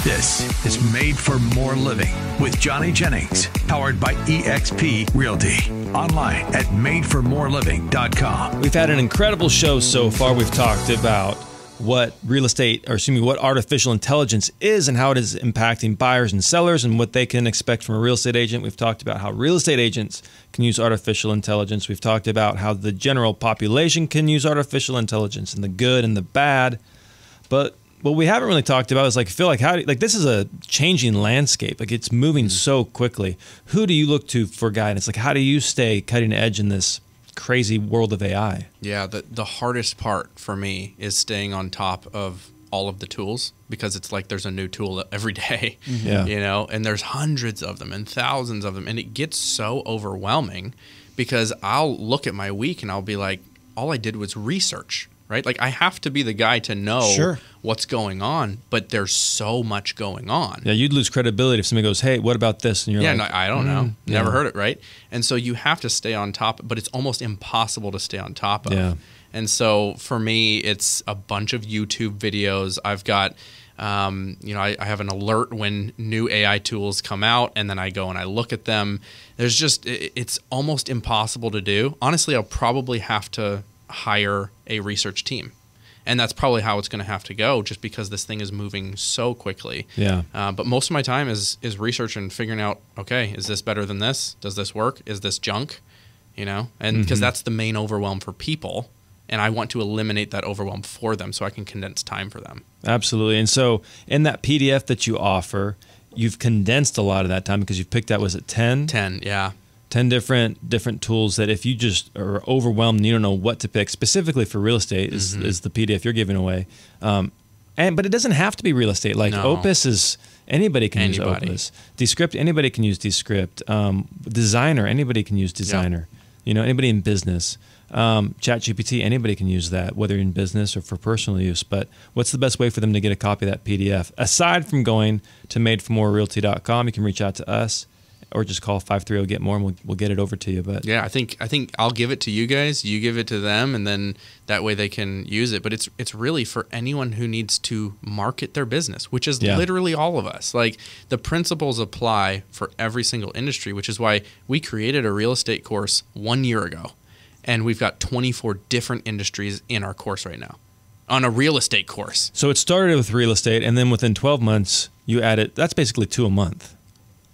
This is Made for More Living with Johnny Jennings, powered by eXp Realty. Online at madeformoreliving.com. We've had an incredible show so far. We've talked about what what artificial intelligence is and how it is impacting buyers and sellers and what they can expect from a real estate agent. We've talked about how real estate agents can use artificial intelligence. We've talked about how the general population can use artificial intelligence and the good and the bad. But what we haven't really talked about is this is a changing landscape. Like, it's moving so quickly. Who do you look to for guidance? Like, how do you stay cutting edge in this crazy world of AI? Yeah, the hardest part for me is staying on top of all of the tools, because it's like there's a new tool every day, Yeah. you know, and there's hundreds of them and thousands of them, and it gets so overwhelming because I'll look at my week and I'll be like, all I did was research. Right? Like, I have to be the guy to know what's going on, but there's so much going on. Yeah, you'd lose credibility if somebody goes, hey, what about this? And you're like, no, I don't know. Never heard it, right? And so you have to stay on top, but it's almost impossible to stay on top of. Yeah. And so for me, it's a bunch of YouTube videos. I've got, I have an alert when new AI tools come out, and then I go and I look at them. It's almost impossible to do. Honestly, I'll probably have to hire a research team, and that's probably how it's going to have to go, just because this thing is moving so quickly. Yeah. But most of my time is research and figuring out, okay, is this better than this? Does this work? Is this junk? You know, and because that's the main overwhelm for people, and I want to eliminate that overwhelm for them so I can condense time for them. Absolutely. And so in that PDF that you offer, you've condensed a lot of that time because you've picked out, was it 10? 10, yeah. 10 different tools that if you just are overwhelmed and you don't know what to pick, specifically for real estate is the PDF you're giving away. But it doesn't have to be real estate. Like Opus is, anybody can use Opus. Descript, anybody can use Descript. Designer, anybody can use Designer. Yep. You know, anybody in business. ChatGPT, anybody can use that, whether in business or for personal use. But what's the best way for them to get a copy of that PDF? Aside from going to madeformorerealty.com, you can reach out to us, or just call 530-GET-MORE and we'll get it over to you. But yeah, I think I'll give it to you guys, you give it to them, and then that way they can use it. But it's really for anyone who needs to market their business, which is literally all of us. Like, the principles apply for every single industry, which is why we created a real estate course 1 year ago, and we've got 24 different industries in our course right now on a real estate course. So it started with real estate, and then within 12 months you added, that's basically 2 a month.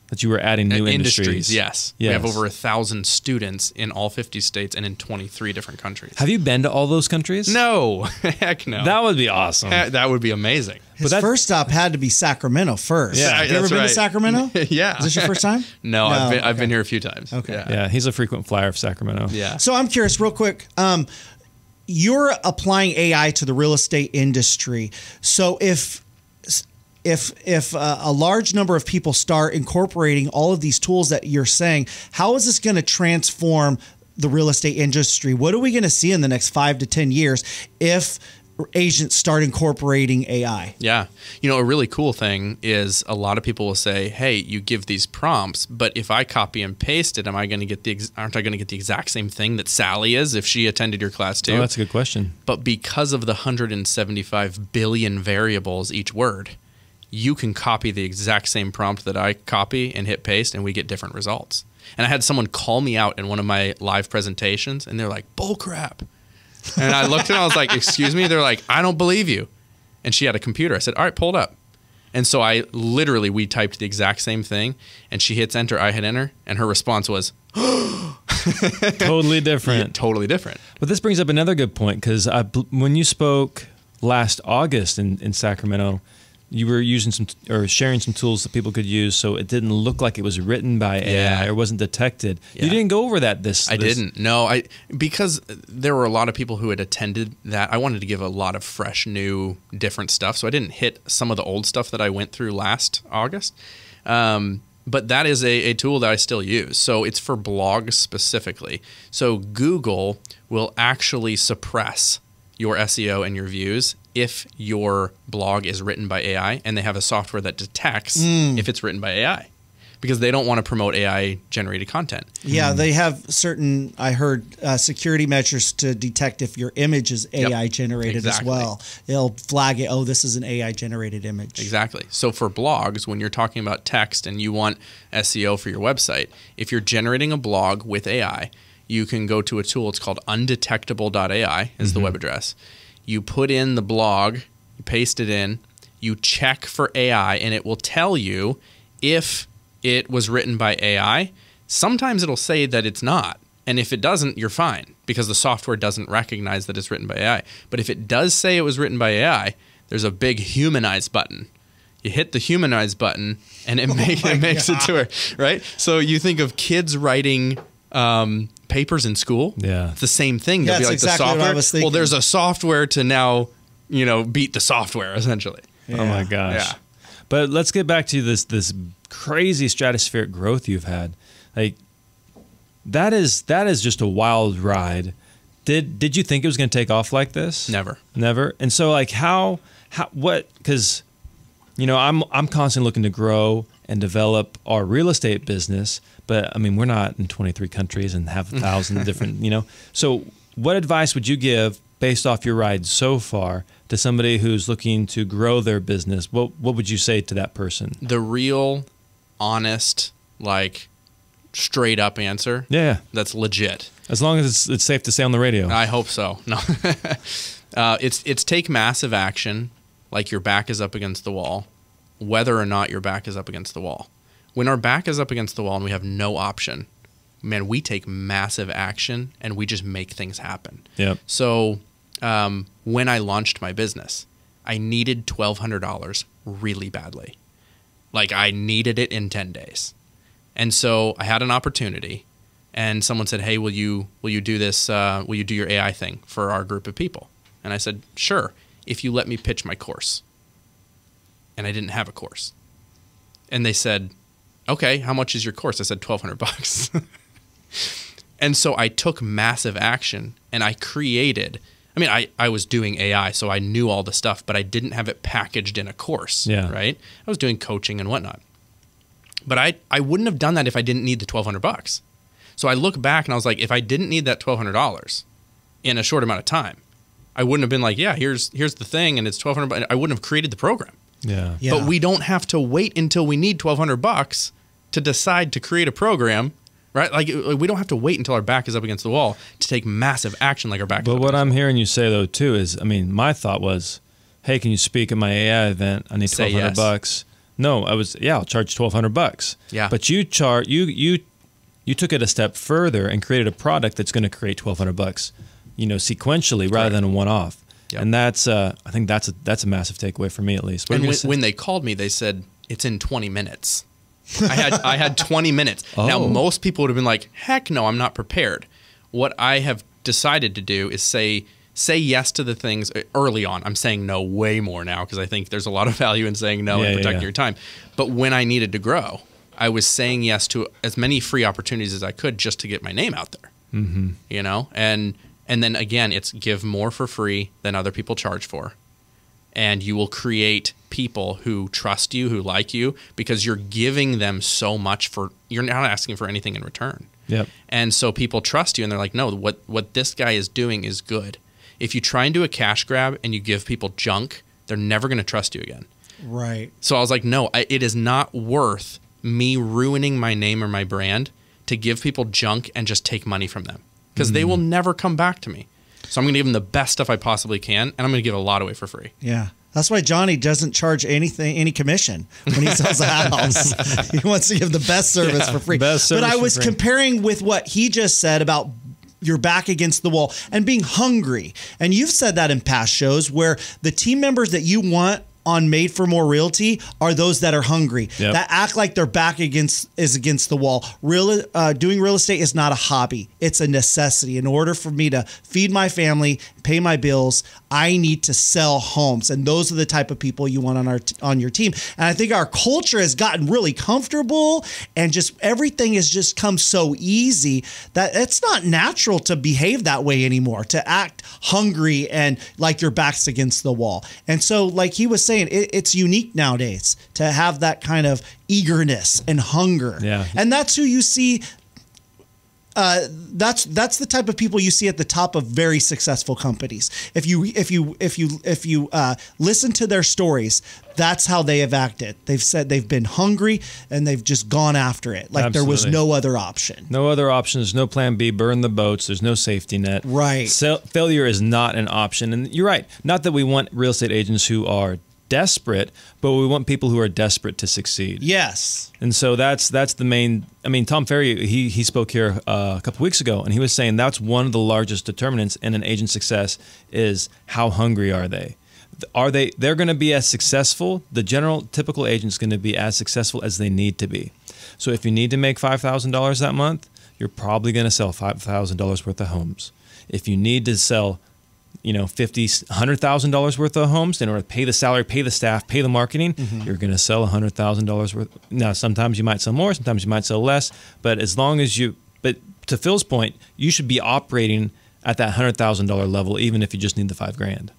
That you were adding new industries. Yes. We have over 1,000 students in all 50 states and in 23 different countries. Have you been to all those countries? No. Heck no. That would be awesome. That would be amazing. His first stop had to be Sacramento first. Yeah, have you ever been to Sacramento? Yeah. Is this your first time? No, I've been here a few times. Okay. Yeah, he's a frequent flyer of Sacramento. Yeah. So I'm curious, real quick. You're applying AI to the real estate industry. So if a large number of people start incorporating all of these tools that you're saying, how is this going to transform the real estate industry? What are we going to see in the next 5 to 10 years if agents start incorporating AI? Yeah. You know, a really cool thing is a lot of people will say, hey, you give these prompts, but if I copy and paste it, aren't I going to get the exact same thing that Sally is if she attended your class too? Oh, that's a good question. But because of the 175 billion variables each word, you can copy the exact same prompt that I copy and hit paste, and we get different results. And I had someone call me out in one of my live presentations, and they're like, bull crap. And I looked and I was like, excuse me? They're like, I don't believe you. And she had a computer. I said, all right, pull it up. And so we typed the exact same thing, and she hits enter, I hit enter, and her response was, totally different. Yeah, totally different. But this brings up another good point, because when you spoke last August in Sacramento, you were using sharing some tools that people could use, so it didn't look like it was written by AI or wasn't detected. Yeah. You didn't go over that I didn't. No, because there were a lot of people who had attended that. I wanted to give a lot of fresh, new, different stuff, so I didn't hit some of the old stuff that I went through last August. But that is a tool that I still use. So it's for blogs specifically. So Google will actually suppress your SEO and your views if your blog is written by AI, and they have a software that detects if it's written by AI. because they don't want to promote AI generated content. Yeah, they have certain, I heard, security measures to detect if your image is AI generated as well. They'll flag it, oh, this is an AI generated image. Exactly. So for blogs, when you're talking about text and you want SEO for your website, if you're generating a blog with AI, you can go to a tool. It's called undetectable.ai is the web address. You put in the blog, you paste it in, you check for AI, and it will tell you if it was written by AI. Sometimes it'll say that it's not. And if it doesn't, you're fine because the software doesn't recognize that it's written by AI. But if it does say it was written by AI, there's a big humanize button. You hit the humanize button and it makes it to her, right? So you think of kids writing papers in school. Yeah. It's the same thing. They'll be like exactly the software. what I was thinking. Well, there's a software to now, beat the software essentially. Yeah. Oh my gosh. Yeah. But let's get back to this crazy stratospheric growth you've had. Like that is just a wild ride. Did you think it was going to take off like this? Never. And so like because I'm constantly looking to grow and develop our real estate business, but I mean we're not in 23 countries and have 1,000 different, So what advice would you give based off your ride so far to somebody who's looking to grow their business? What would you say to that person? The real, honest, straight up answer. Yeah. That's legit. As long as it's safe to say on the radio. I hope so. No. It's take massive action, like your back is up against the wall, whether or not your back is up against the wall. When our back is up against the wall and we have no option, man, we take massive action and we just make things happen. Yep. So when I launched my business, I needed $1,200 really badly. I needed it in 10 days. And so I had an opportunity and someone said, hey, will you do this? Will you do your AI thing for our group of people? And I said, sure, if you let me pitch my course. And I didn't have a course. And they said, okay, how much is your course? I said, $1,200. And so I took massive action and I created, I was doing AI, so I knew all the stuff, but I didn't have it packaged in a course, right? I was doing coaching and whatnot. But I wouldn't have done that if I didn't need the $1,200. So I look back and I was like, if I didn't need that $1,200 in a short amount of time, I wouldn't have been like, yeah, here's the thing and it's $1,200. I wouldn't have created the program. Yeah. But we don't have to wait until we need $1,200 to decide to create a program, right? We don't have to wait until our back is up against the wall to take massive action like our back is up But what against I'm the wall. hearing you say though too is, my thought was, hey, can you speak at my AI event? I need $1,200. No, I'll charge $1,200. Yeah. But you took it a step further and created a product that's going to create $1,200, sequentially rather than a one-off. Yep. And that's I think that's a massive takeaway for me at least. And when they called me, they said it's in 20 minutes. I had 20 minutes. Oh. Now most people would have been like, heck no, I'm not prepared. What I have decided to do is say yes to the things early on. I'm saying no way more now because I think there's a lot of value in saying no and protecting your time. But when I needed to grow, I was saying yes to as many free opportunities as I could just to get my name out there. Mm-hmm. And then again, it's give more for free than other people charge for. And you will create people who trust you, who like you, because you're giving them so much you're not asking for anything in return. Yep. And so people trust you and they're like, no, what this guy is doing is good. If you try and do a cash grab and you give people junk, they're never going to trust you again. Right. So I was like, no, it is not worth me ruining my name or my brand to give people junk and just take money from them because they will never come back to me. So I'm going to give them the best stuff I possibly can, and I'm going to give a lot away for free. Yeah. That's why Johnny doesn't charge any commission when he sells a house. He wants to give the best service for free. Best service but I for was free. comparing with what he just said about your back against the wall and being hungry. And you've said that in past shows where the team members that you want on Made for More Realty are those that are hungry, that act like their back against the wall. Doing real estate is not a hobby. It's a necessity. In order for me to feed my family, pay my bills, I need to sell homes. And those are the type of people you want on your team. And I think our culture has gotten really comfortable and just everything has just come so easy that it's not natural to behave that way anymore, to act hungry and like your back's against the wall. And so like he was saying, saying, it's unique nowadays to have that kind of eagerness and hunger. Yeah. And that's who you see. That's the type of people you see at the top of very successful companies. If you listen to their stories, that's how they have acted. They've said they've been hungry and they've just gone after it. Like there was no other option. No other option. There's no plan B. Burn the boats. There's no safety net. Right. Failure is not an option. And you're right. Not that we want real estate agents who are desperate, but we want people who are desperate to succeed. Yes. And so that's the main. I mean, Tom Ferry, he spoke here a couple weeks ago, and he was saying that's one of the largest determinants in an agent's success is how hungry are they? They're going to be as successful. The general typical agent's going to be as successful as they need to be. So if you need to make $5,000 that month, you're probably going to sell $5,000 worth of homes. If you need to sell $50,000, $100,000 worth of homes in order to pay the salary, pay the staff, pay the marketing, you're going to sell $100,000 worth. Now, sometimes you might sell more, sometimes you might sell less, but as long as but to Phil's point, you should be operating at that $100,000 level, even if you just need the $5,000.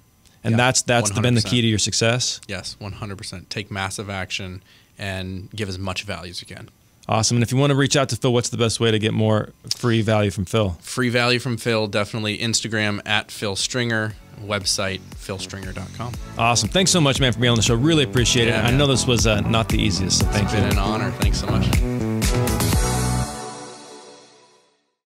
And that's been the key to your success. Yes, 100%. Take massive action and give as much value as you can. Awesome. And if you want to reach out to Phil, what's the best way to get more free value from Phil? Free value from Phil, definitely Instagram at Phil Stringer, website philstringer.com. Awesome. Thanks so much, man, for being on the show. Really appreciate it. Yeah, I know this was not the easiest, so thank you. It's been an honor. Thanks so much.